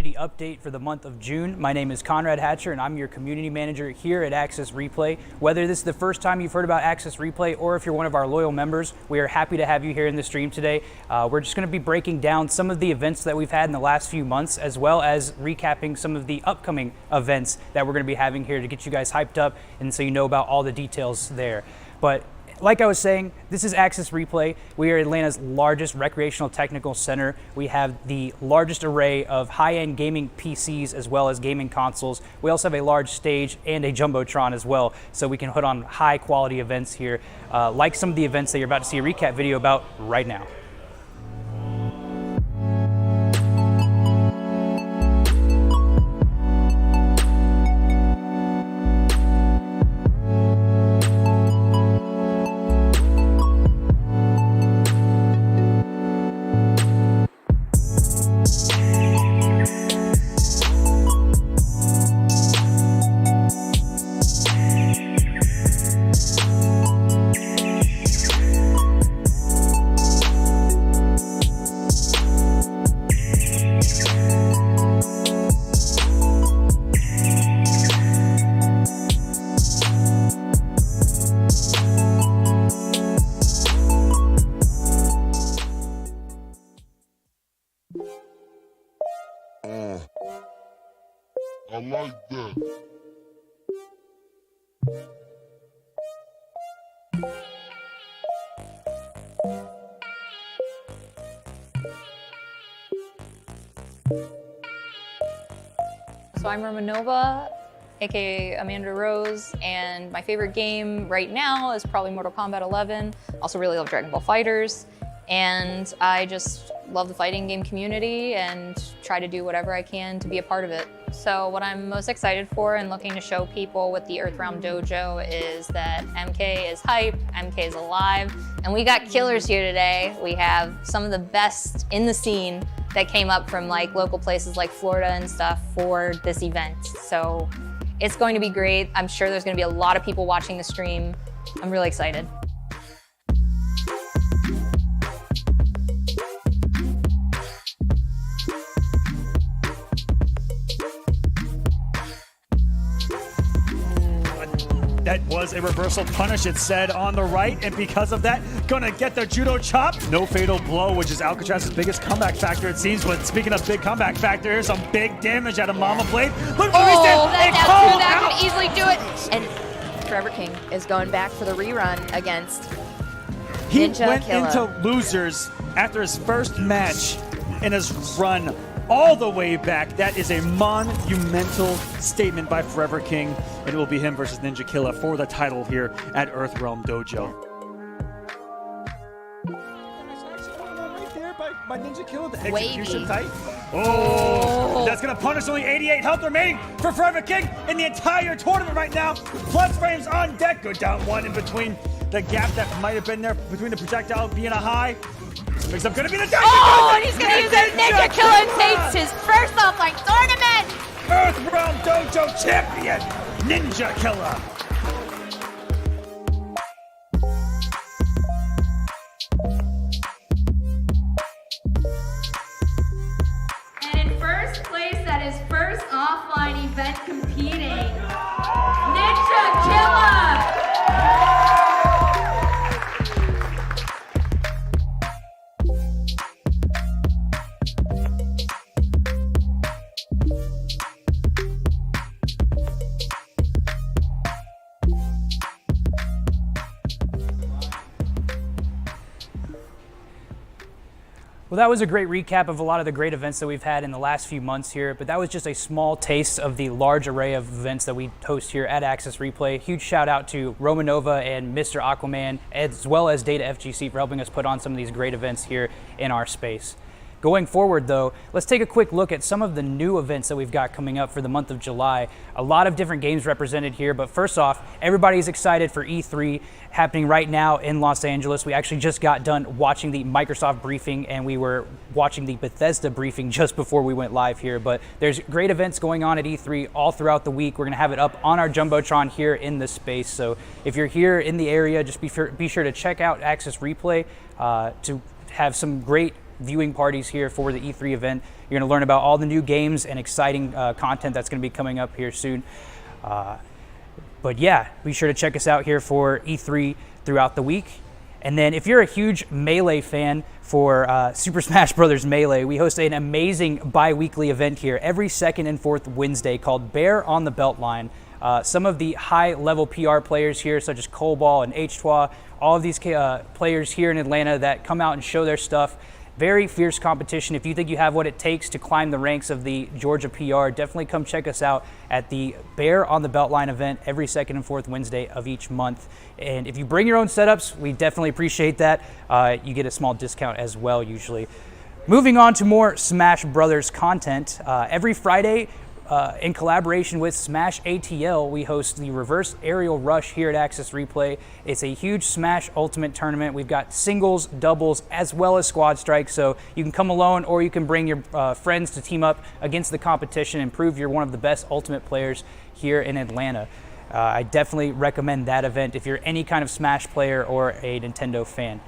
community update for the month of June. My name is Conrad Hatcher and I'm your community manager here at Access Replay. Whether this is the first time you've heard about Access Replay or if you're one of our loyal members, we are happy to have you here in the stream today. We're just going to be breaking down some of the events that we've had in the last few months, as well as recapping some of the upcoming events that we're going to be having here to get you guys hyped up and so you know about all the details there. But like I was saying, this is Access Replay. We are Atlanta's largest recreational technical center. We have the largest array of high-end gaming PCs as well as gaming consoles. We also have a large stage and a Jumbotron as well, so we can put on high-quality events here, like some of the events that you're about to see a recap video about right now. I like that. So I'm Romanova, aka Amanda Rose, and my favorite game right now is probably Mortal Kombat 11. Also really love Dragon Ball FighterZ, and I just love the fighting game community and try to do whatever I can to be a part of it. So what I'm most excited for and looking to show people with the Earthrealm Dojo is that MK is hype, MK is alive, and we got killers here today. We have some of the best in the scene that came up from like local places like Florida and stuff for this event. So it's going to be great. I'm sure there's going to be a lot of people watching the stream. I'm really excited. That was a reversal punish, it said on the right, and because of that, gonna get the judo chop. No fatal blow, which is Alcatraz's biggest comeback factor, it seems. But speaking of big comeback factor, here's some big damage out of Mama Blade. Look what he did! That could easily do it. And Forever King is going back for the rerun against He Ninja went Killa. into losers after his first match and has run all the way back. That is a monumental statement by Forever King, and it will be him versus Ninja Killa for the title here at Earthrealm Dojo. Right there by Ninja Killa, the execution Wavy. tight. Oh, that's gonna punish. Only 88 health remaining for Forever King in the entire tournament right now. Plus frames on deck. Go down one in between the gap that might have been there between the projectile being a high. Makes up gonna be the danger. Oh, and he's going to use a Ninja Killa and takes his first offline tournament. Earthrealm Dojo champion, Ninja Killa. And in first place at his first offline event competing, Ninja Killa! Well, that was a great recap of a lot of the great events that we've had in the last few months here, but that was just a small taste of the large array of events that we host here at Access Replay. Huge shout out to Romanova and Mr. Aquaman, as well as Data FGC for helping us put on some of these great events here in our space. Going forward though, let's take a quick look at some of the new events that we've got coming up for the month of July. A lot of different games represented here, but first off, everybody's excited for E3 happening right now in Los Angeles. We actually just got done watching the Microsoft briefing and we were watching the Bethesda briefing just before we went live here, but there's great events going on at E3 all throughout the week. We're gonna have it up on our Jumbotron here in the space, so if you're here in the area, just be sure to check out Access Replay to have some great viewing parties here for the E3 event. You're going to learn about all the new games and exciting content that's going to be coming up here soon. But yeah, be sure to check us out here for E3 throughout the week. And then if you're a huge Melee fan for Super Smash Bros. Melee, we host an amazing bi-weekly event here every second and fourth Wednesday called Bear on the Beltline. Some of the high-level PR players here, such as Cobalt and H2A, all of these players here in Atlanta that come out and show their stuff. Very fierce competition. If you think you have what it takes to climb the ranks of the Georgia PR, definitely come check us out at the Bear on the Beltline event every second and fourth Wednesday of each month. And if you bring your own setups, we definitely appreciate that. You get a small discount as well usually. Moving on to more Smash Brothers content. Every Friday, in collaboration with Smash ATL, we host the Reverse Aerial Rush here at Access Replay. It's a huge Smash Ultimate tournament. We've got singles, doubles, as well as squad strikes, so you can come alone or you can bring your friends to team up against the competition and prove you're one of the best Ultimate players here in Atlanta. I definitely recommend that event if you're any kind of Smash player or a Nintendo fan.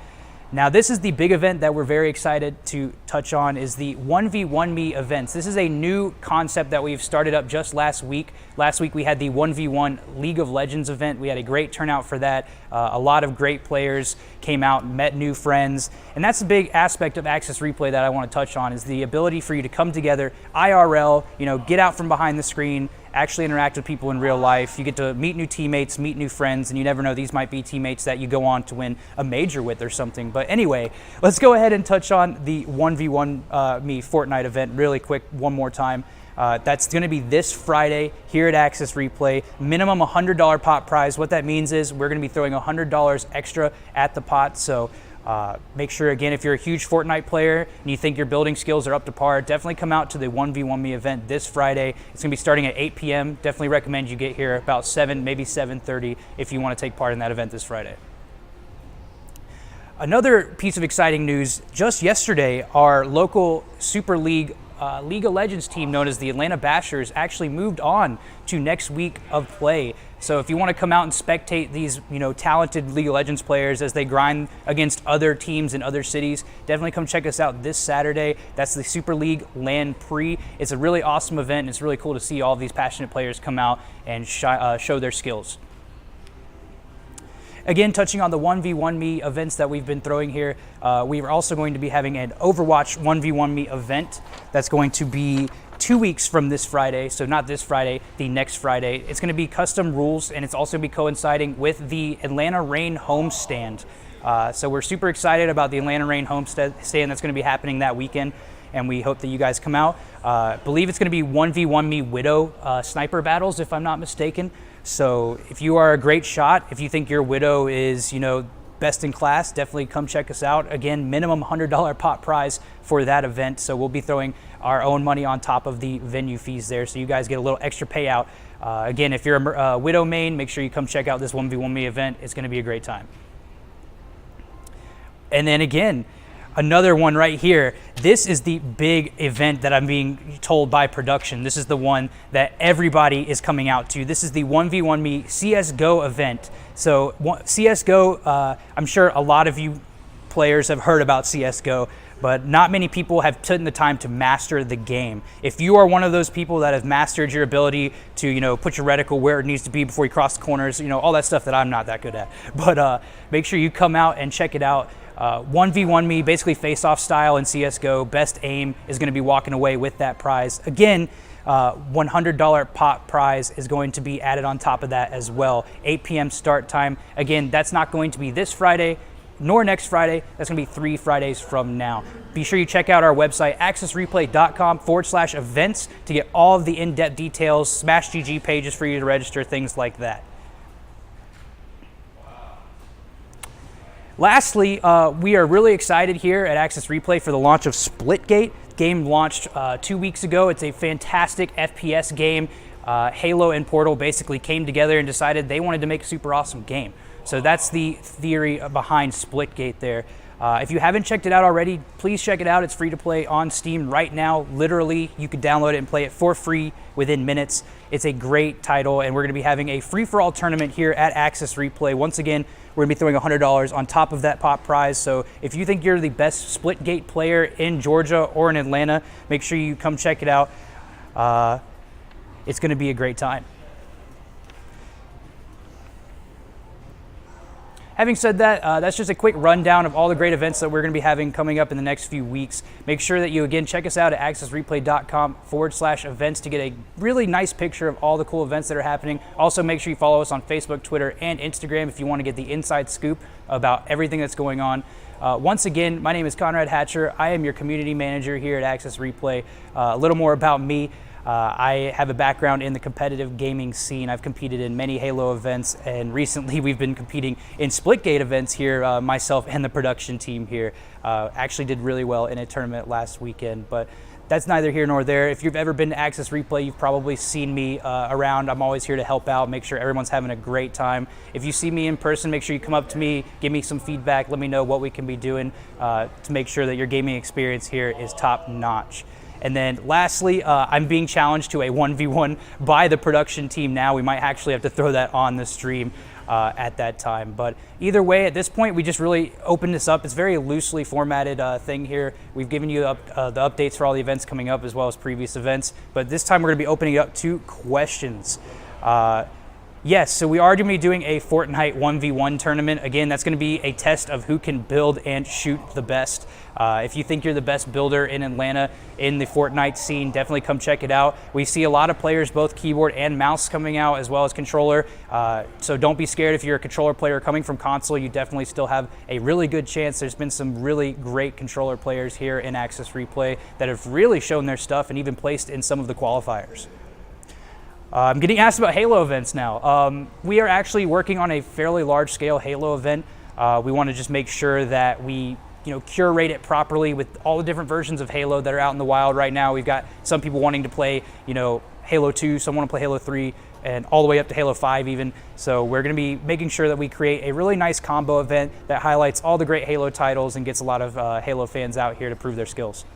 Now, this is the big event that we're very excited to touch on, is the 1v1me events. This is a new concept that we've started up just last week. Last week we had the 1v1 League of Legends event. We had a great turnout for that. A lot of great players came out, met new friends. And that's a big aspect of Access Replay that I want to touch on, is the ability for you to come together IRL, get out from behind the screen, actually interact with people in real life. You get to meet new teammates, meet new friends, and you never know, these might be teammates that you go on to win a major with or something. But anyway, let's go ahead and touch on the 1v1me Fortnite event really quick one more time. That's going to be this Friday here at Access Replay. Minimum $100 pot prize. What that means is we're going to be throwing $100 extra at the pot. So make sure, again, if you're a huge Fortnite player and you think your building skills are up to par, definitely come out to the 1v1me event this Friday. It's going to be starting at 8 p.m. Definitely recommend you get here about 7, maybe 7:30 if you want to take part in that event this Friday. Another piece of exciting news, just yesterday, our local Super League League of Legends team known as the Atlanta Bashers actually moved on to next week of play. So if you want to come out and spectate these, talented League of Legends players as they grind against other teams in other cities, definitely come check us out this Saturday. That's the Super League LAN Pre. It's a really awesome event, and it's really cool to see all of these passionate players come out and show their skills. Again, touching on the 1v1me events that we've been throwing here, we are also going to be having an Overwatch 1v1me event that's going to be 2 weeks from this Friday. So not this Friday, the next Friday. It's going to be custom rules, and it's also going to be coinciding with the Atlanta Reign homestand. So we're super excited about the Atlanta Reign homestand that's going to be happening that weekend, and we hope that you guys come out. I believe it's going to be 1v1me Widow sniper battles, if I'm not mistaken. So if you are a great shot, if you think your Widow is, best in class, definitely come check us out. Again, minimum $100 pot prize for that event. So we'll be throwing our own money on top of the venue fees there. So you guys get a little extra payout. Again, if you're a Widow main, make sure you come check out this 1v1me event. It's going to be a great time. And then again, another one right here. This is the big event that I'm being told by production. This is the one that everybody is coming out to. This is the 1v1me CSGO event. So CSGO, I'm sure a lot of you players have heard about CSGO, but not many people have taken the time to master the game. If you are one of those people that have mastered your ability to, put your reticle where it needs to be before you cross the corners, all that stuff that I'm not that good at. But make sure you come out and check it out. 1v1me, basically face-off style in CSGO. Best aim is going to be walking away with that prize. Again, $100 pot prize is going to be added on top of that as well. 8 p.m. start time. Again, that's not going to be this Friday nor next Friday. That's going to be 3 Fridays from now. Be sure you check out our website, accessreplay.com/events, to get all of the in-depth details, Smash GG pages for you to register, things like that. Lastly, we are really excited here at Access Replay for the launch of Splitgate. Game launched 2 weeks ago. It's a fantastic FPS game. Halo and Portal basically came together and decided they wanted to make a super awesome game. So that's the theory behind Splitgate there. If you haven't checked it out already, please check it out. It's free to play on Steam right now. Literally, you can download it and play it for free within minutes. It's a great title, and we're going to be having a free-for-all tournament here at Access Replay. Once again, we're going to be throwing $100 on top of that pop prize. So if you think you're the best Splitgate player in Georgia or in Atlanta, make sure you come check it out. It's going to be a great time. Having said that, that's just a quick rundown of all the great events that we're going to be having coming up in the next few weeks. Make sure that you, again, check us out at accessreplay.com/events to get a really nice picture of all the cool events that are happening. Also, make sure you follow us on Facebook, Twitter, and Instagram if you want to get the inside scoop about everything that's going on. Once again, my name is Conrad Hatcher. I am your community manager here at Access Replay. A little more about me. I have a background in the competitive gaming scene. I've competed in many Halo events, and recently we've been competing in Splitgate events here, myself and the production team here. Actually did really well in a tournament last weekend, but that's neither here nor there. If you've ever been to Access Replay, you've probably seen me around. I'm always here to help out, make sure everyone's having a great time. If you see me in person, make sure you come up to me, give me some feedback, let me know what we can be doing to make sure that your gaming experience here is top notch. And then lastly, I'm being challenged to a 1v1 by the production team now. We might actually have to throw that on the stream at that time. But either way, at this point, we just really opened this up. It's a very loosely formatted thing here. We've given you the updates for all the events coming up as well as previous events. But this time we're gonna be opening it up to questions. Yes, so we are going to be doing a Fortnite 1v1 tournament. Again, that's going to be a test of who can build and shoot the best. If you think you're the best builder in Atlanta in the Fortnite scene, definitely come check it out. We see a lot of players, both keyboard and mouse, coming out as well as controller. So don't be scared if you're a controller player coming from console. You definitely still have a really good chance. There's been some really great controller players here in Access Replay that have really shown their stuff and even placed in some of the qualifiers. I'm getting asked about Halo events now. We are actually working on a fairly large-scale Halo event. We want to just make sure that we, curate it properly with all the different versions of Halo that are out in the wild right now. We've got some people wanting to play, Halo 2, some want to play Halo 3, and all the way up to Halo 5 even. So we're going to be making sure that we create a really nice combo event that highlights all the great Halo titles and gets a lot of Halo fans out here to prove their skills.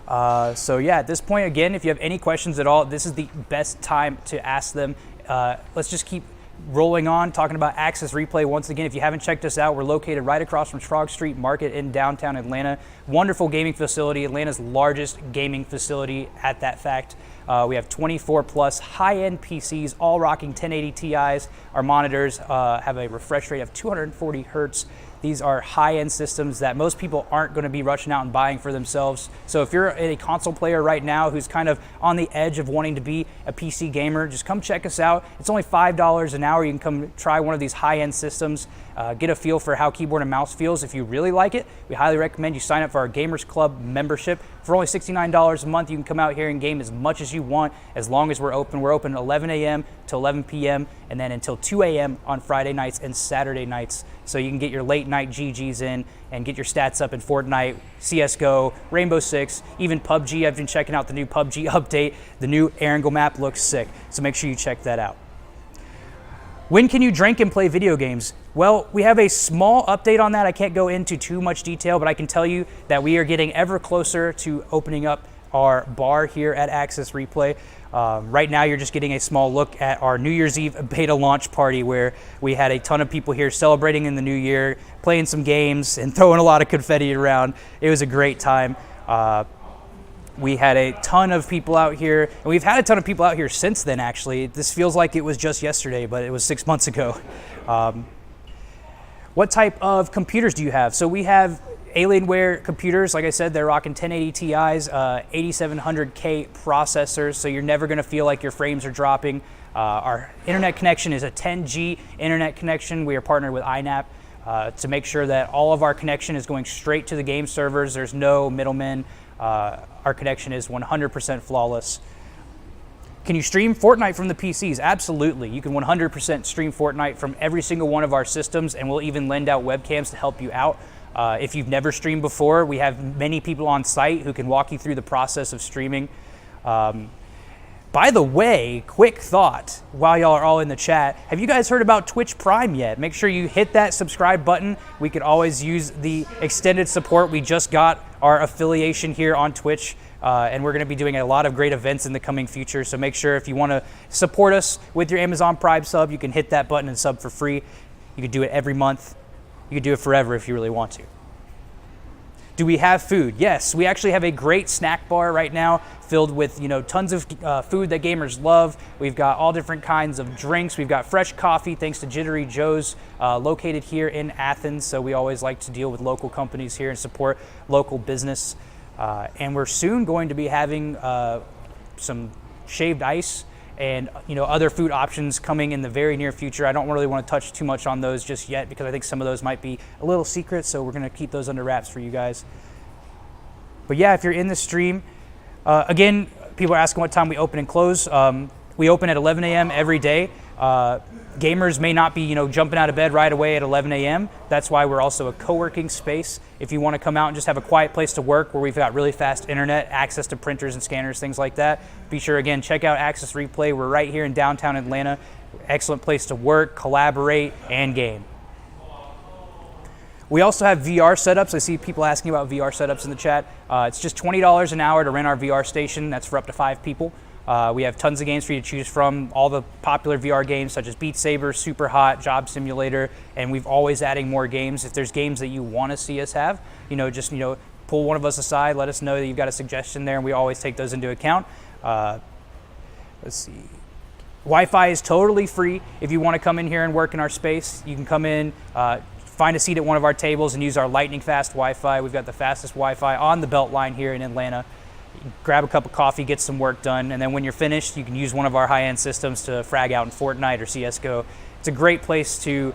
So yeah, at this point, again, if you have any questions at all, this is the best time to ask them. Let's just keep rolling on, talking about Access Replay. Once again, if you haven't checked us out, we're located right across from Frog Street Market in downtown Atlanta. Wonderful gaming facility, Atlanta's largest gaming facility at that fact. We have 24 plus high-end PCs, all rocking 1080 Ti's. Our monitors have a refresh rate of 240 hertz. These are high-end systems that most people aren't going to be rushing out and buying for themselves. So if you're a console player right now who's kind of on the edge of wanting to be a PC gamer, just come check us out. It's only $5 an hour. You can come try one of these high-end systems, get a feel for how keyboard and mouse feels. If you really like it, we highly recommend you sign up for our Gamers Club membership. For only $69 a month, you can come out here and game as much as you want as long as we're open. We're open 11 a.m. to 11 p.m. and then until 2 a.m. on Friday nights and Saturday nights. So you can get your late night GGs in and get your stats up in Fortnite, CSGO, Rainbow Six, even PUBG. I've been checking out the new PUBG update. The new Erangel map looks sick, so make sure you check that out. When can you drink and play video games? Well, we have a small update on that. I can't go into too much detail, but I can tell you that we are getting ever closer to opening up our bar here at Access Replay. Right now, you're just getting a small look at our New Year's Eve beta launch party where we had a ton of people here celebrating in the new year, playing some games and throwing a lot of confetti around. It was a great time. We had a ton of people out here, and we've had a ton of people out here since then, actually. This feels like it was just yesterday, but it was 6 months ago. What type of computers do you have? So we have Alienware computers. Like I said, they're rocking 1080 Ti's, 8700K processors, so you're never gonna feel like your frames are dropping. Our internet connection is a 10G internet connection. We are partnered with INAP to make sure that all of our connection is going straight to the game servers. There's no middlemen. Our connection is 100% flawless. Can you stream Fortnite from the PCs? Absolutely. You can 100% stream Fortnite from every single one of our systems, and we'll even lend out webcams to help you out. If you've never streamed before, we have many people on site who can walk you through the process of streaming. By the way, quick thought while y'all are all in the chat, have you guys heard about Twitch Prime yet? Make sure you hit that subscribe button. We could always use the extended support. We just got our affiliation here on Twitch, and we're going to be doing a lot of great events in the coming future. So make sure if you want to support us with your Amazon Prime sub, you can hit that button and sub for free. You could do it every month. You could do it forever if you really want to. Do we have food? Yes, we actually have a great snack bar right now filled with tons of food that gamers love. We've got all different kinds of drinks. We've got fresh coffee thanks to Jittery Joe's, located here in Athens. So we always like to deal with local companies here and support local business. And we're soon going to be having some shaved ice and other food options coming in the very near future. I don't really want to touch too much on those just yet because I think some of those might be a little secret, so we're going to keep those under wraps for you guys. But yeah, if you're in the stream, again, people are asking what time we open and close. We open at 11 a.m. every day. Gamers may not be jumping out of bed right away at 11 a.m. That's why we're also a co-working space. If you want to come out and just have a quiet place to work where we've got really fast internet, access to printers and scanners, things like that, be sure, again, check out Access Replay. We're right here in downtown Atlanta. Excellent place to work, collaborate, and game. We also have VR setups. I see people asking about VR setups in the chat. It's just $20 an hour to rent our VR station. That's for up to 5 people. We have tons of games for you to choose from, all the popular VR games such as Beat Saber, Super Hot, Job Simulator, and we've always adding more games. If there's games that you want to see us have, just pull one of us aside, let us know that you've got a suggestion there, and we always take those into account. Let's see. Wi-Fi is totally free. If you want to come in here and work in our space, you can come in, find a seat at one of our tables and use our lightning fast Wi-Fi. We've got the fastest Wi-Fi on the Beltline here in Atlanta. Grab a cup of coffee, get some work done, and then when you're finished, you can use one of our high-end systems to frag out in Fortnite or CSGO. It's a great place to,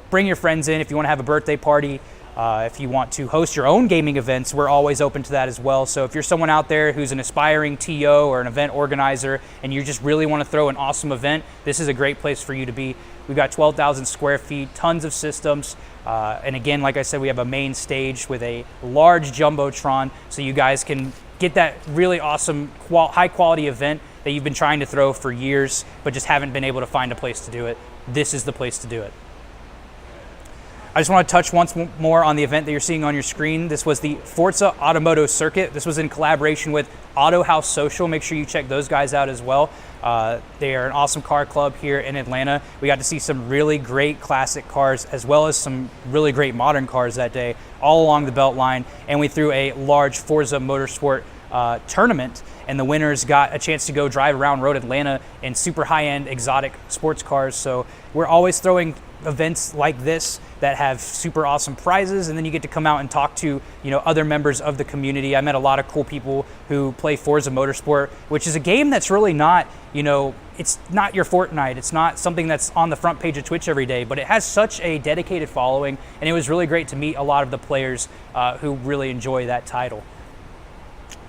bring your friends in if you want to have a birthday party. If you want to host your own gaming events, we're always open to that as well. So if you're someone out there who's an aspiring TO or an event organizer and you just really want to throw an awesome event, this is a great place for you to be. We've got 12,000 square feet, tons of systems. And again, like I said, we have a main stage with a large Jumbotron so you guys can get that really awesome, high quality event that you've been trying to throw for years, but just haven't been able to find a place to do it. This is the place to do it. I just want to touch once more on the event that you're seeing on your screen. This was the Forza Automoto Circuit. This was in collaboration with Auto House Social. Make sure you check those guys out as well. They are an awesome car club here in Atlanta. We got to see some really great classic cars as well as some really great modern cars that day, all along the Beltline. And we threw a large Forza Motorsport tournament, and the winners got a chance to go drive around Road Atlanta in super high-end exotic sports cars. So we're always throwing events like this that have super awesome prizes, and then you get to come out and talk to other members of the community. I met a lot of cool people who play Forza Motorsport, which is a game that's really not it's not your Fortnite. It's not something that's on the front page of Twitch every day, but it has such a dedicated following, and it was really great to meet a lot of the players who really enjoy that title.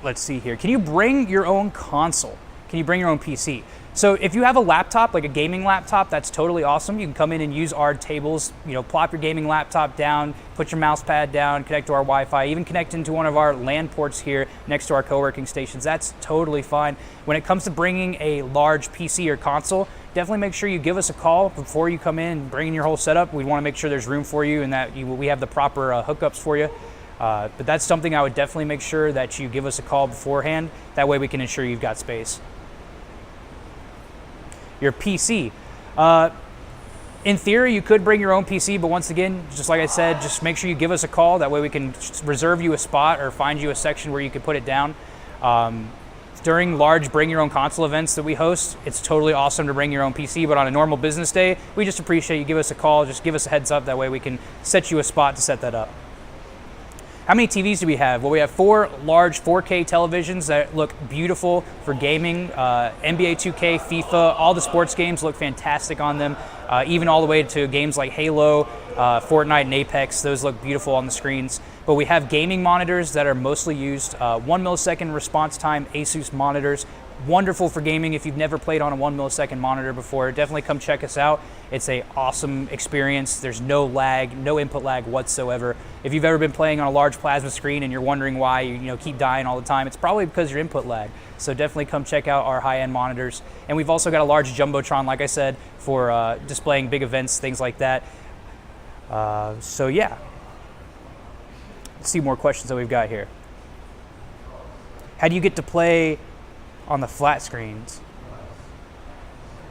Let's see here. Can you bring your own console? Can you bring your own PC? So if you have a laptop, like a gaming laptop, that's totally awesome. You can come in and use our tables, plop your gaming laptop down, put your mouse pad down, connect to our Wi-Fi, even connect into one of our LAN ports here next to our co-working stations. That's totally fine. When it comes to bringing a large PC or console, definitely make sure you give us a call before you come in and bring in your whole setup. We want to make sure there's room for you and that we have the proper hookups for you. But that's something I would definitely make sure that you give us a call beforehand. That way we can ensure you've got space. Your PC. In theory, you could bring your own PC, but once again, just like I said, just make sure you give us a call. That way we can reserve you a spot or find you a section where you can put it down. During large bring your own console events that we host, it's totally awesome to bring your own PC, but on a normal business day, we just appreciate you give us a call, just give us a heads up. That way we can set you a spot to set that up. How many TVs do we have? Well, we have 4 large 4K televisions that look beautiful for gaming. NBA 2K, FIFA, all the sports games look fantastic on them. Even all the way to games like Halo, Fortnite, and Apex. Those look beautiful on the screens. But we have gaming monitors that are mostly used. 1 millisecond response time Asus monitors. wonderful for gaming. If you've never played on a 1 millisecond monitor before, definitely come check us out. It's a awesome experience. There's no lag, no input lag whatsoever. If you've ever been playing on a large plasma screen and you're wondering why you keep dying all the time, it's probably because your input lag. So definitely come check out our high-end monitors. And we've also got a large Jumbotron, like I said, for displaying big events, things like that. So yeah. Let's see more questions that we've got here. How do you get to play on the flat screens?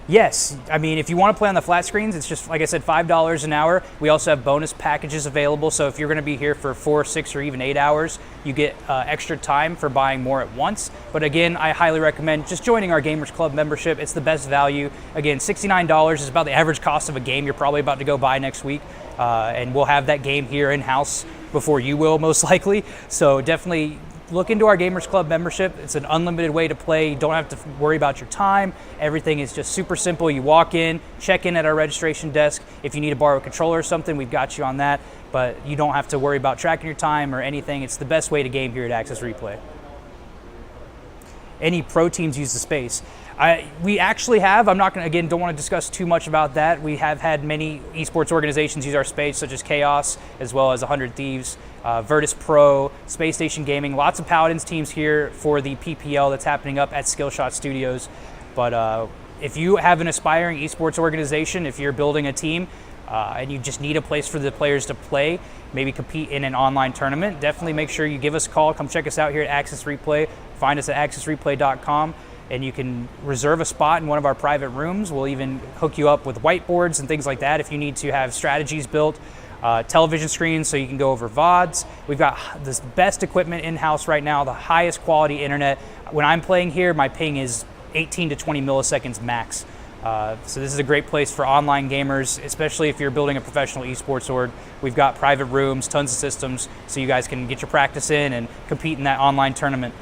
Yes, I mean, if you want to play on the flat screens, it's just, like I said, $5 an hour. We also have bonus packages available, so if you're going to be here for 4, 6, or even 8 hours, you get extra time for buying more at once. But again, I highly recommend just joining our Gamers Club membership. It's the best value. Again, $69 is about the average cost of a game you're probably about to go buy next week, and we'll have that game here in-house before you will, most likely. So definitely look into our Gamers Club membership. It's an unlimited way to play. You don't have to worry about your time. Everything is just super simple. You walk in, check in at our registration desk. If you need to borrow a controller or something, we've got you on that. But you don't have to worry about tracking your time or anything. It's the best way to game here at Access Replay. Any pro teams use the space? We actually have. I'm not going to, again, don't want to discuss too much about that. We have had many esports organizations use our space, such as Chaos, as well as 100 Thieves, Virtus Pro, Space Station Gaming. Lots of Paladins teams here for the PPL that's happening up at Skillshot Studios. But if you have an aspiring esports organization, if you're building a team and you just need a place for the players to play, maybe compete in an online tournament, definitely make sure you give us a call. Come check us out here at Access Replay. Find us at accessreplay.com. And you can reserve a spot in one of our private rooms. We'll even hook you up with whiteboards and things like that if you need to have strategies built, television screens so you can go over VODs. We've got this best equipment in-house right now, the highest quality internet. When I'm playing here, my ping is 18 to 20 milliseconds max. So this is a great place for online gamers, especially if you're building a professional esports org. We've got private rooms, tons of systems, so you guys can get your practice in and compete in that online tournament.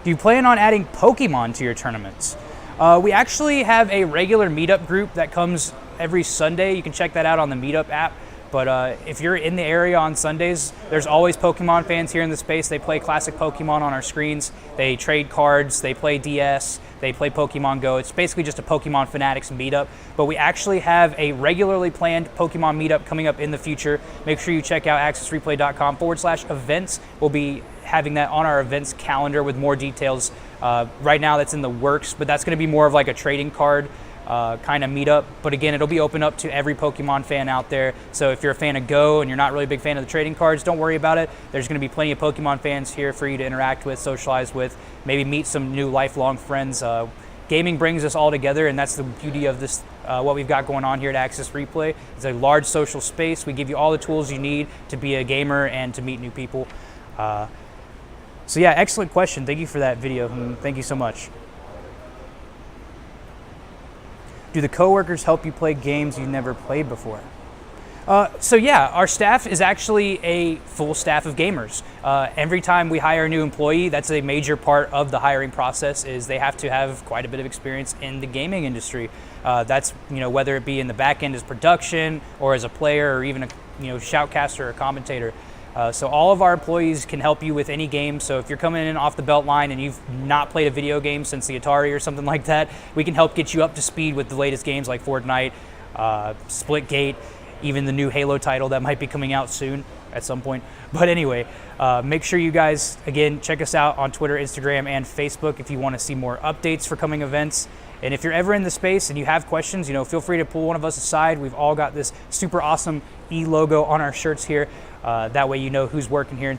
Do you plan on adding Pokemon to your tournaments? We actually have a regular meetup group that comes every Sunday. You can check that out on the Meetup app. But if you're in the area on Sundays, there's always Pokemon fans here in the space. They play classic Pokemon on our screens. They trade cards, they play DS, they play Pokemon Go. It's basically just a Pokemon Fanatics meetup. But we actually have a regularly planned Pokemon meetup coming up in the future. Make sure you check out accessreplay.com/events. We'll be having that on our events calendar with more details. Right now that's in the works, but that's going to be more of like a trading card kind of meetup. But again, it'll be open up to every Pokemon fan out there. So if you're a fan of Go and you're not really a big fan of the trading cards, don't worry about it. There's going to be plenty of Pokemon fans here for you to interact with, socialize with, maybe meet some new lifelong friends. Gaming brings us all together, and that's the beauty of this, what we've got going on here at Access Replay. It's a large social space. We give you all the tools you need to be a gamer and to meet new people. So yeah, excellent question. Thank you for that video. Thank you so much. Do the coworkers help you play games you've never played before? So yeah, our staff is actually a full staff of gamers. Every time we hire a new employee, that's a major part of the hiring process, is they have to have quite a bit of experience in the gaming industry. That's, whether it be in the back end as production or as a player or even a, shoutcaster or commentator. So all of our employees can help you with any game. So if you're coming in off the belt line and you've not played a video game since the Atari or something like that, we can help get you up to speed with the latest games like Fortnite, Splitgate, even the new Halo title that might be coming out soon at some point. But anyway, make sure you guys, again, check us out on Twitter, Instagram, and Facebook if you want to see more updates for coming events. And if you're ever in the space and you have questions, feel free to pull one of us aside. We've all got this super awesome E logo on our shirts here. That way you know who's working here.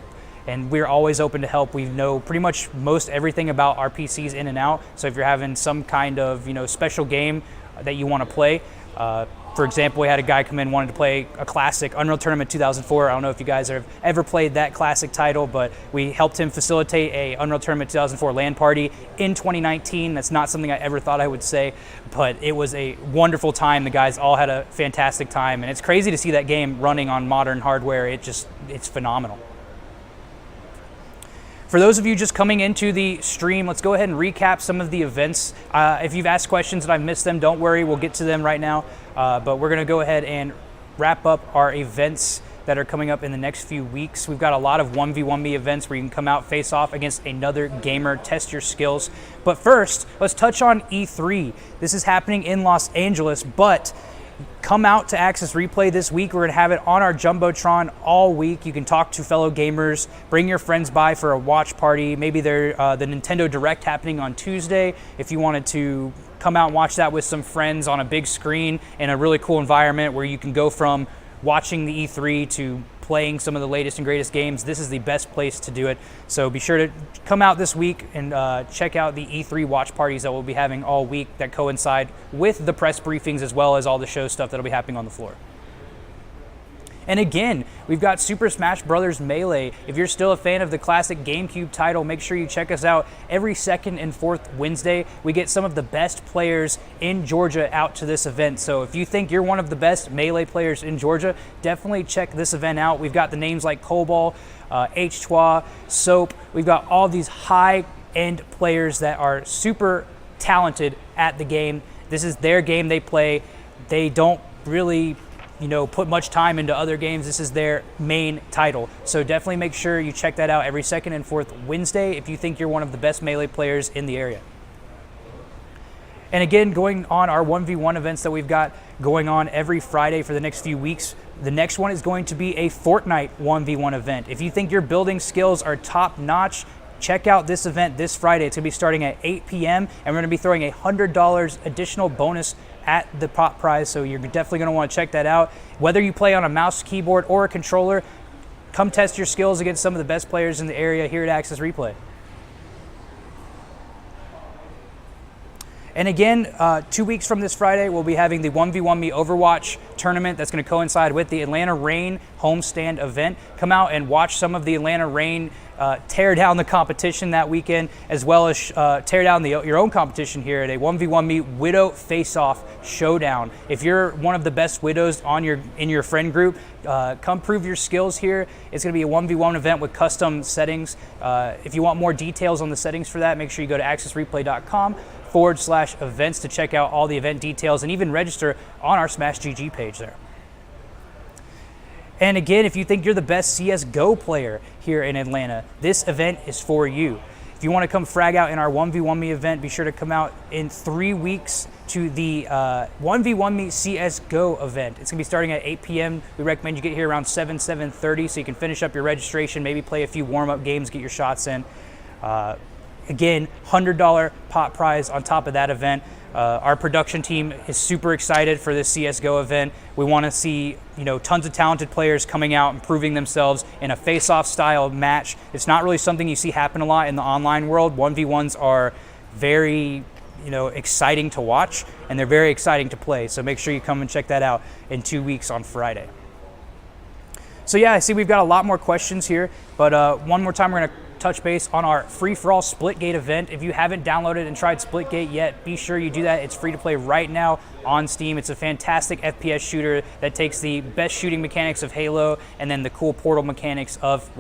And we're always open to help. We know pretty much most everything about our PCs in and out. So if you're having some kind of special game that you want to play, for example, we had a guy come in, wanted to play a classic, Unreal Tournament 2004. I don't know if you guys have ever played that classic title, but we helped him facilitate a Unreal Tournament 2004 LAN party in 2019. That's not something I ever thought I would say, but it was a wonderful time. The guys all had a fantastic time, and it's crazy to see that game running on modern hardware. It's phenomenal. For those of you just coming into the stream, let's go ahead and recap some of the events. If you've asked questions and I've missed them, don't worry, we'll get to them right now. But we're gonna go ahead and wrap up our events that are coming up in the next few weeks. We've got a lot of 1v1me events where you can come out, face off against another gamer, test your skills. But first, let's touch on E3. This is happening in Los Angeles, but come out to Access Replay this week. We're going to have it on our Jumbotron all week. You can talk to fellow gamers, bring your friends by for a watch party. Maybe they're the Nintendo Direct happening on Tuesday. If you wanted to come out and watch that with some friends on a big screen in a really cool environment where you can go from watching the E3 to playing some of the latest and greatest games, this is the best place to do it. So be sure to come out this week and check out the E3 watch parties that we'll be having all week that coincide with the press briefings as well as all the show stuff that'll be happening on the floor. And again, we've got Super Smash Bros. Melee. If you're still a fan of the classic GameCube title, make sure you check us out every second and fourth Wednesday. We get some of the best players in Georgia out to this event. So if you think you're one of the best Melee players in Georgia, definitely check this event out. We've got the names like Cobalt, H2A, Soap. We've got all these high-end players that are super talented at the game. This is their game they play. They don't really put much time into other games. This is their main title. So definitely make sure you check that out every second and fourth Wednesday if you think you're one of the best Melee players in the area. And again, going on our 1v1 events that we've got going on every Friday for the next few weeks. The next one is going to be a Fortnite 1v1 event. If you think your building skills are top notch, check out this event this Friday. It's going to be starting at 8 p.m. and we're going to be throwing a $100 additional bonus at the pop prize, so you're definitely going to want to check that out. Whether you play on a mouse, keyboard, or a controller, come test your skills against some of the best players in the area here at Access Replay. And again, 2 weeks from this Friday, we'll be having the 1v1me Overwatch tournament that's going to coincide with the Atlanta Reign homestand event. Come out and watch some of the Atlanta Reign tear down the competition that weekend, as well as tear down your own competition here at a 1v1me Widow Face-Off Showdown. If you're one of the best Widows in your friend group, come prove your skills here. It's going to be a 1v1 event with custom settings. If you want more details on the settings for that, make sure you go to accessreplay.com/events to check out all the event details and even register on our Smash GG page there. And again, if you think you're the best CSGO player here in Atlanta, this event is for you. If you want to come frag out in our 1v1me event, be sure to come out in 3 weeks to the 1v1me CSGO event. It's going to be starting at 8 p.m. We recommend you get here around 7:30 so you can finish up your registration, maybe play a few warm-up games, get your shots in. Again, $100 pot prize on top of that event. Our production team is super excited for this CSGO event. We want to see, tons of talented players coming out and proving themselves in a face-off style match. It's not really something you see happen a lot in the online world. 1v1s are very, exciting to watch, and they're very exciting to play. So make sure you come and check that out in 2 weeks on Friday. So yeah, I see we've got a lot more questions here, but one more time we're going to touch base on our free-for-all Splitgate event. If you haven't downloaded and tried Splitgate yet, be sure you do that. It's free to play right now on Steam. It's a fantastic FPS shooter that takes the best shooting mechanics of Halo and then the cool Portal mechanics of,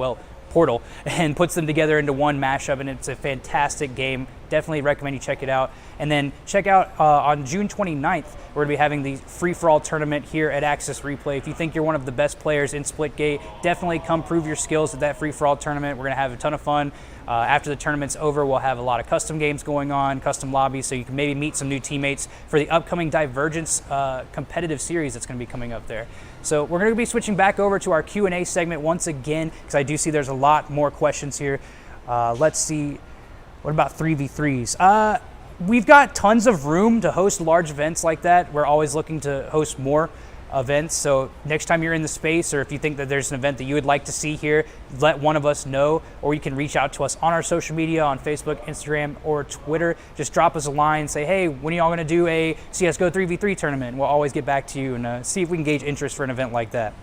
Portal, and puts them together into one mashup, and it's a fantastic game. Definitely recommend you check it out. And then check out on June 29th, we're going to be having the free-for-all tournament here at Access Replay. If you think you're one of the best players in Splitgate, definitely come prove your skills at that free-for-all tournament. We're going to have a ton of fun. After the tournament's over, we'll have a lot of custom games going on, custom lobbies, so you can maybe meet some new teammates for the upcoming Divergence competitive series that's going to be coming up there. So we're going to be switching back over to our Q&A segment once again, because I do see there's a lot more questions here. Let's see. What about 3v3s? We've got tons of room to host large events like that. We're always looking to host more events. So next time you're in the space, or if you think that there's an event that you would like to see here, let one of us know, or you can reach out to us on our social media on Facebook, Instagram, or Twitter. Just drop us a line, say, hey, when are y'all gonna do a CSGO 3v3 tournament? We'll always get back to you and see if we can gauge interest for an event like that.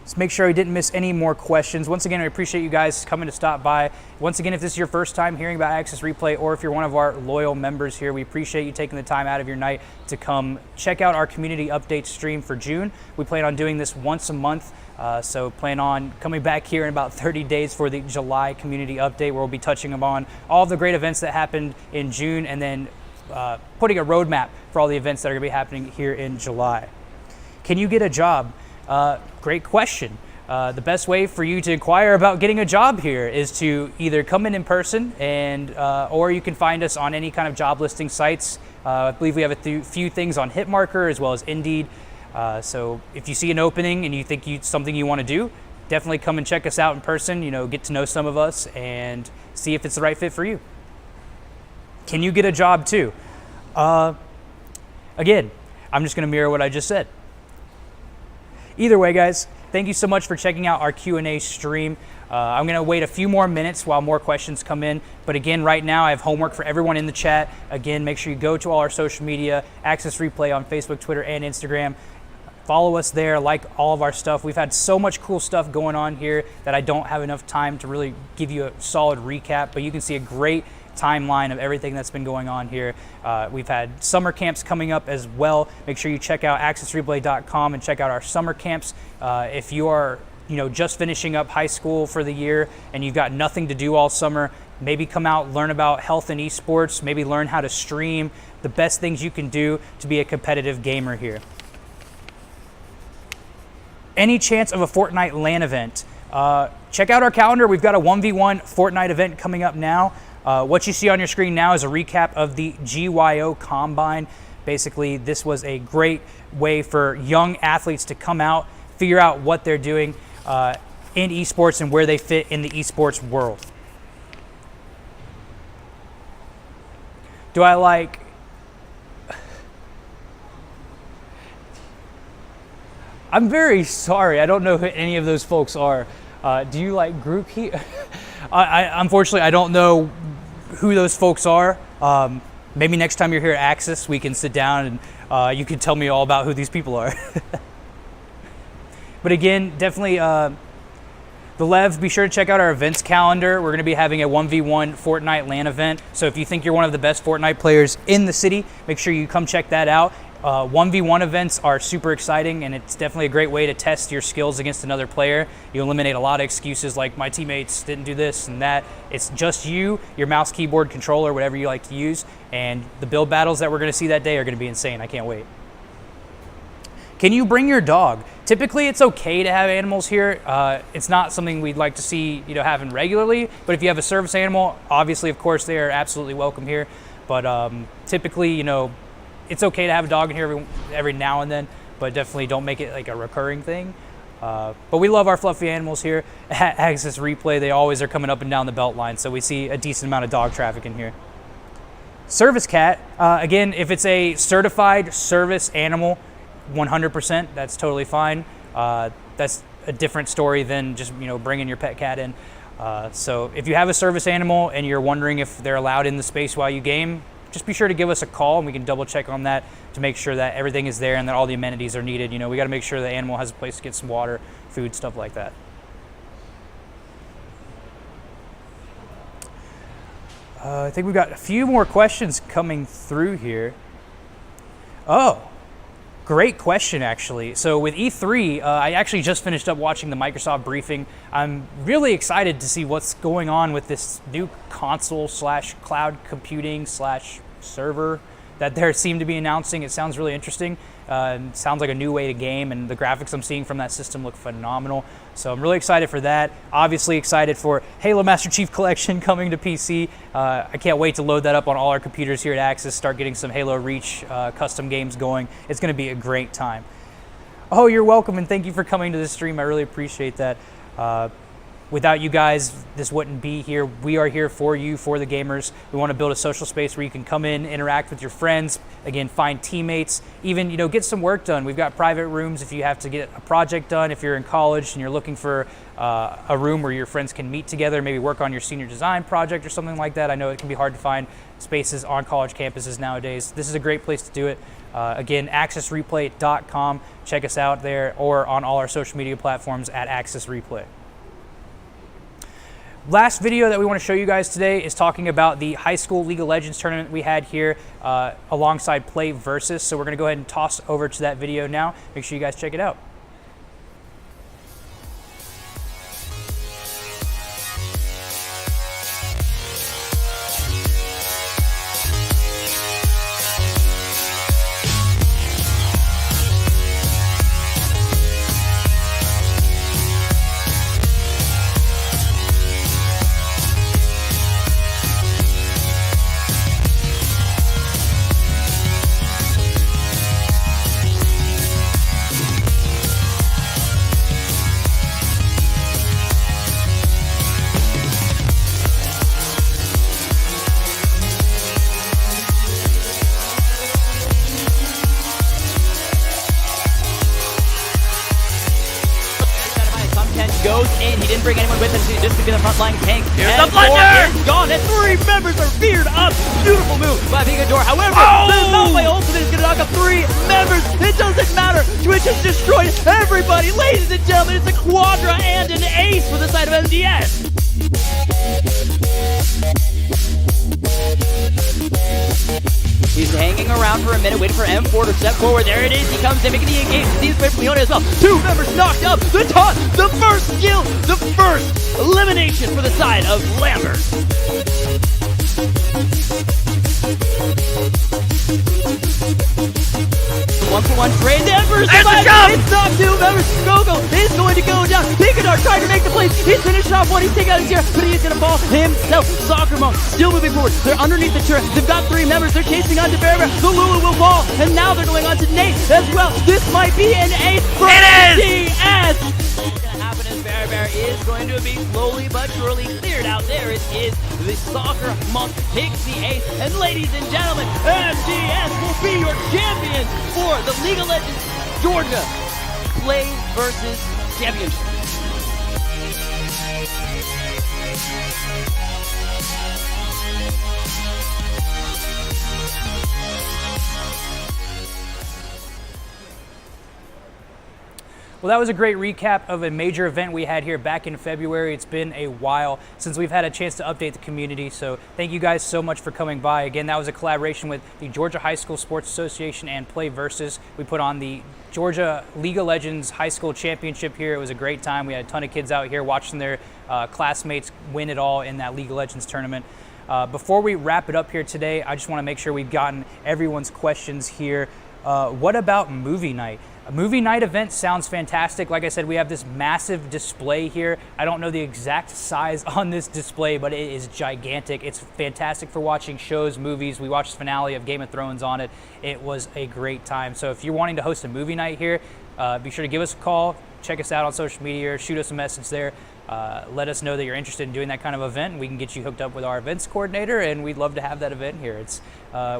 Let's make sure we didn't miss any more questions. Once again, I appreciate you guys coming to stop by. Once again, if this is your first time hearing about Access Replay, or if you're one of our loyal members here, we appreciate you taking the time out of your night to come check out our community update stream for June. We plan on doing this once a month, so plan on coming back here in about 30 days for the July community update, where we'll be touching upon all of the great events that happened in June, and then putting a roadmap for all the events that are going to be happening here in July. Can you get a job? Great question. The best way for you to inquire about getting a job here is to either come in person and or you can find us on any kind of job listing sites. I believe we have a few things on Hitmarker as well as Indeed. So if you see an opening and you think something you want to do, definitely come and check us out in person, get to know some of us and see if it's the right fit for you. Can you get a job too? Again, I'm just going to mirror what I just said. Either way, guys, thank you so much for checking out our Q&A stream. I'm going to wait a few more minutes while more questions come in. But again, right now I have homework for everyone in the chat. Again, make sure you go to all our social media, Access Replay on Facebook, Twitter, and Instagram. Follow us there, like all of our stuff. We've had so much cool stuff going on here that I don't have enough time to really give you a solid recap, but you can see a great timeline of everything that's been going on here. We've had summer camps coming up as well. Make sure you check out accessreplay.com and check out our summer camps. If you are just finishing up high school for the year and you've got nothing to do all summer, maybe come out, learn about health and esports, maybe learn how to stream, the best things you can do to be a competitive gamer here. Any chance of a Fortnite LAN event? Check out our calendar. We've got a 1v1 Fortnite event coming up now. What you see on your screen now is a recap of the GYO Combine. Basically, this was a great way for young athletes to come out, figure out what they're doing in esports and where they fit in the esports world. Do I like... I'm very sorry. I don't know who any of those folks are. Do you like group heat? Unfortunately, I don't know who those folks are. Maybe next time you're here at Axis, we can sit down and you can tell me all about who these people are. But again, definitely the Lev, be sure to check out our events calendar. We're going to be having a 1v1 Fortnite LAN event. So if you think you're one of the best Fortnite players in the city, make sure you come check that out. 1v1 events are super exciting, and it's definitely a great way to test your skills against another player. You eliminate a lot of excuses like my teammates didn't do this and that. It's just you, your mouse, keyboard, controller, whatever you like to use, and the build battles that we're going to see that day are going to be insane. I can't wait. Can you bring your dog? Typically, it's okay to have animals here. It's not something we'd like to see happen regularly, but if you have a service animal, obviously, of course, they are absolutely welcome here. But typically, it's okay to have a dog in here every now and then, but definitely don't make it like a recurring thing. But we love our fluffy animals here at Access Replay. They always are coming up and down the belt line, so we see a decent amount of dog traffic in here. Service cat, again, if it's a certified service animal, 100%, that's totally fine. That's a different story than just bringing your pet cat in. So if you have a service animal and you're wondering if they're allowed in the space while you game, just be sure to give us a call and we can double check on that to make sure that everything is there and that all the amenities are needed. We got to make sure the animal has a place to get some water, food, stuff like that. I think we've got a few more questions coming through here. Oh, great question, actually. So with E3, I actually just finished up watching the Microsoft briefing. I'm really excited to see what's going on with this new console / cloud computing / server that they seem to be announcing. It sounds really interesting. Sounds like a new way to game, and the graphics I'm seeing from that system look phenomenal. So I'm really excited for that. Obviously excited for Halo Master Chief Collection coming to PC. I can't wait to load that up on all our computers here at Axis, start getting some Halo Reach custom games going. It's going to be a great time. Oh, you're welcome, and thank you for coming to the stream. I really appreciate that. Without you guys, this wouldn't be here. We are here for you, for the gamers. We want to build a social space where you can come in, interact with your friends, again, find teammates, even get some work done. We've got private rooms if you have to get a project done, if you're in college and you're looking for a room where your friends can meet together, maybe work on your senior design project or something like that. I know it can be hard to find spaces on college campuses nowadays. This is a great place to do it. Again, accessreplay.com. Check us out there or on all our social media platforms at Access Replay. Last video that we want to show you guys today is talking about the high school League of Legends tournament we had here alongside Play Versus. So we're going to go ahead and toss over to that video now. Make sure you guys check it out. goes in. He didn't bring anyone with him, so he's just gonna be the frontline tank. Here's And the blunder! Thor is gone, and 3 members are veered up. Beautiful move by Picador. However, Oh! the Malphite ultimate is gonna knock up 3 members. It doesn't matter. Twitch has destroyed everybody. Ladies and gentlemen, it's a Quadra and an ace for the side of MDS. He's hanging around for a minute, waiting for M4 to step forward. There it is. He comes in, making the engage. Seems away from Leona as well. 2 members knocked up. The taunt, the first kill, the first elimination for the side of Lambert. 1-for-1 trade. The Emperor's There's the survived. jump! It's not 2 members. Gogo is going to go down. Picador trying to make the plays. He's finished off one. He's taking out his gear, but he is going to fall himself. Soccer Monk still moving forward. They're underneath the turret. They've got 3 members. They're chasing on to Bear. The Lulu will fall, and now they're going on to Nate as well. This might be an ace for MDS. What's going to happen is Bear is going to be slowly but surely cleared out. There it is. The Soccer Monk takes the ace, and ladies and gentlemen, MDS will be your champion for the League of Legends Georgia Play versus Championship. Well, that was a great recap of a major event we had here back in February. It's been a while since we've had a chance to update the community, so thank you guys so much for coming by. Again, that was a collaboration with the Georgia High School Sports Association and Play Versus. We put on the Georgia League of Legends High School Championship here. It was a great time. We had a ton of kids out here watching their classmates win it all in that League of Legends tournament. Before we wrap it up here today, I just want to make sure we've gotten everyone's questions here. What about movie night? A movie night event sounds fantastic. Like I said, we have this massive display here. I don't know the exact size on this display, but it is gigantic. It's fantastic for watching shows, movies. We watched the finale of Game of Thrones on it. It was a great time. So if you're wanting to host a movie night here, be sure to give us a call, check us out on social media, or shoot us a message there. Let us know that you're interested in doing that kind of event, and we can get you hooked up with our events coordinator, and we'd love to have that event here.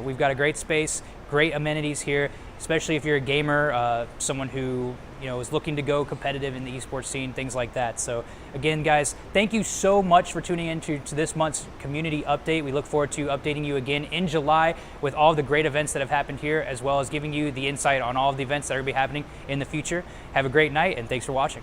We've got a great space, great amenities here, especially if you're a gamer, someone who is looking to go competitive in the esports scene, things like that. So again, guys, thank you so much for tuning in to this month's community update. We look forward to updating you again in July with all of the great events that have happened here, as well as giving you the insight on all of the events that are going to be happening in the future. Have a great night, and thanks for watching.